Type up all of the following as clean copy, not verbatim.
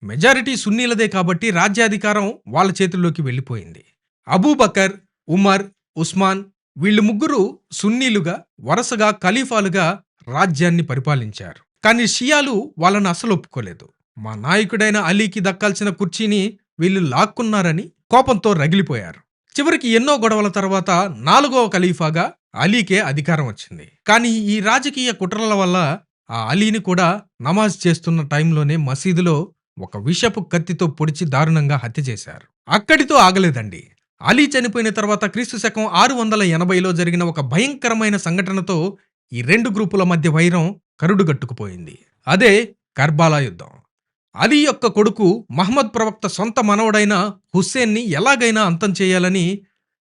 Majority సున్నీలదే కాబట్టి రాజ్యాధికారం వాళ్ళ చేతుల్లోకి వెళ్ళిపోయింది. అబూబకర్, ఉమర్, ఉస్మాన్ వీళ్ళు ముగ్గురు సున్నీలుగా వరుసగా ఖలీఫాలుగా రాజ్యాన్ని పరిపాలించారు. కానీ షియాలు వాళ్ళని అసలు ఒప్పుకోలేదు. మా నాయకుడైన అలీకి దక్కాల్సిన కుర్చీని వీళ్ళు లాక్కున్నారని కోపంతో రగిలిపోయారు. చివరికి ఎన్నో గొడవల తర్వాత 4వ ఖలీఫాగా అలీకే అధికారం వచ్చింది. కానీ ఈ రాజకీయ కుట్రల వల్ల ఆ అలీని కూడా నమాజ్ చేస్తున్న టైంలోనే మసీదులో ఒక విషపు కత్తితో పొడిచి దారుణంగా హత్య చేశారు. అక్కడితో ఆగలేదండి. అలీ చనిపోయిన తర్వాత క్రీస్తు శకం 680లో జరిగిన ఒక భయంకరమైన సంఘటనతో ఈ రెండు గ్రూపుల మధ్య వైరం కరుడుగట్టుకుపోయింది. అదే కర్బాలా యుద్ధం. అలీ యొక్క కొడుకు మహమ్మద్ ప్రవక్త సొంత మనవడైన హుస్సేన్ని ఎలాగైనా అంతం చేయాలని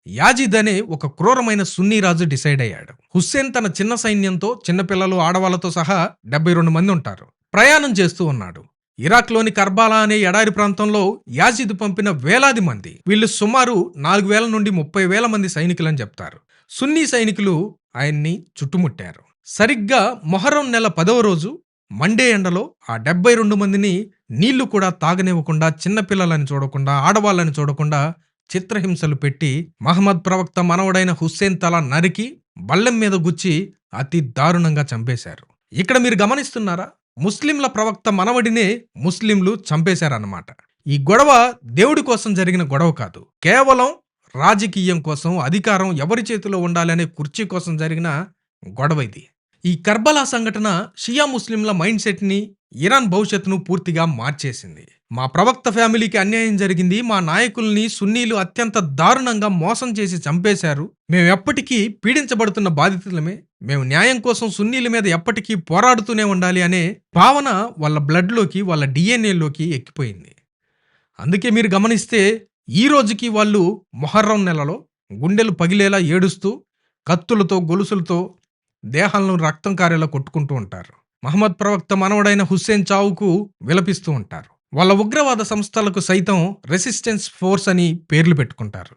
యాజిద్ అనే ఒక క్రూరమైన సున్నీ రాజు డిసైడ్ అయ్యాడు. హుస్సేన్ తన చిన్న సైన్యంతో చిన్నపిల్లలు ఆడవాళ్లతో సహా 72 మంది ఉంటారు ప్రయాణం చేస్తూ ఉన్నాడు. ఇరాక్లోని కర్బాలా అనే ఎడారి ప్రాంతంలో యాజిద్ పంపిన వేలాది మంది, వీళ్ళు సుమారు 4,000 నుండి 30,000 మంది సైనికులని చెప్తారు. సున్నీ సైనికులు ఆయన్ని చుట్టుముట్టారు. సరిగ్గా మొహర్రం నెల 10వ రోజు మండే ఎండలో ఆ 72 మందిని నీళ్లు కూడా తాగనివ్వకుండా, చిన్నపిల్లలని చూడకుండా, ఆడవాళ్ళని చూడకుండా చిత్రహింసలు పెట్టి మహమ్మద్ ప్రవక్త మనవడైన హుస్సేన్ తల నరికి బల్లెం మీద గుచ్చి అతి దారుణంగా చంపేశారు. ఇక్కడ మీరు గమనిస్తున్నారా? ముస్లింల ప్రవక్త మనవడినే ముస్లింలు చంపేశారన్నమాట. ఈ గొడవ దేవుడి కోసం జరిగిన గొడవ కాదు, కేవలం రాజకీయం కోసం, అధికారం ఎవరి చేతిలో ఉండాలనే కుర్చీ కోసం జరిగిన గొడవ ఇది. ఈ కర్బలా సంఘటన షియా ముస్లింల మైండ్ సెట్ ని, ఇరాన్ భవిష్యత్తును పూర్తిగా మార్చేసింది. మా ప్రవక్త ఫ్యామిలీకి అన్యాయం జరిగింది, మా నాయకుల్ని సున్నీలు అత్యంత దారుణంగా మోసం చేసి చంపేశారు, మేము ఎప్పటికీ పీడించబడుతున్న బాధితులమే, మేము న్యాయం కోసం సున్నీల మీద ఎప్పటికీ పోరాడుతూనే ఉండాలి అనే భావన వాళ్ళ బ్లడ్లోకి, వాళ్ళ డిఎన్ఏలోకి ఎక్కిపోయింది. అందుకే మీరు గమనిస్తే ఈ రోజుకి వాళ్ళు మొహర్రం నెలలో గుండెలు పగిలేలా ఏడుస్తూ, కత్తులతో, గొలుసులతో దేహాలను రక్తం కారేలా కొట్టుకుంటూ ఉంటారు. మహమ్మద్ ప్రవక్త మనవడైన హుస్సేన్ చావుకు విలపిస్తూ ఉంటారు. వాళ్ళ ఉగ్రవాద సంస్థలకు సైతం రెసిస్టెన్స్ ఫోర్స్ అని పేర్లు పెట్టుకుంటారు.